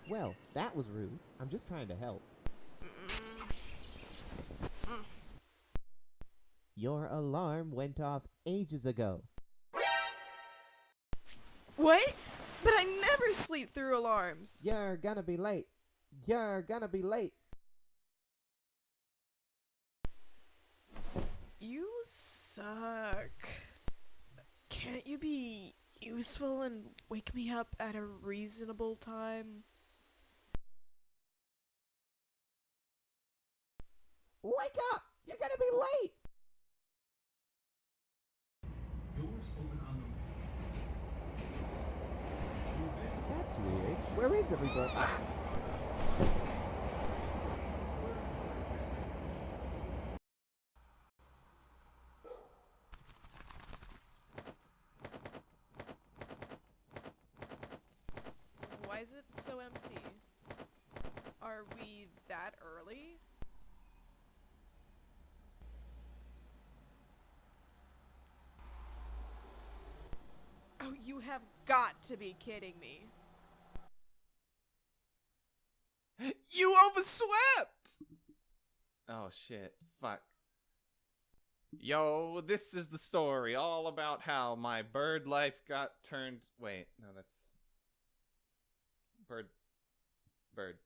Well, that was rude. I'm just trying to help. Your alarm went off ages ago. What? But I never sleep through alarms. You're gonna be late. You're gonna be late. You suck. Can't you be useful and wake me up at a reasonable time? Wake up! You're gonna be late! That's weird. Where is everybody? Ah! Why is it so empty? Are we that early? Oh, you have got to be kidding me. You overslept! Oh shit, fuck. Yo, this is the story all about how my bird life got turned. Wait, no, that's. Bird.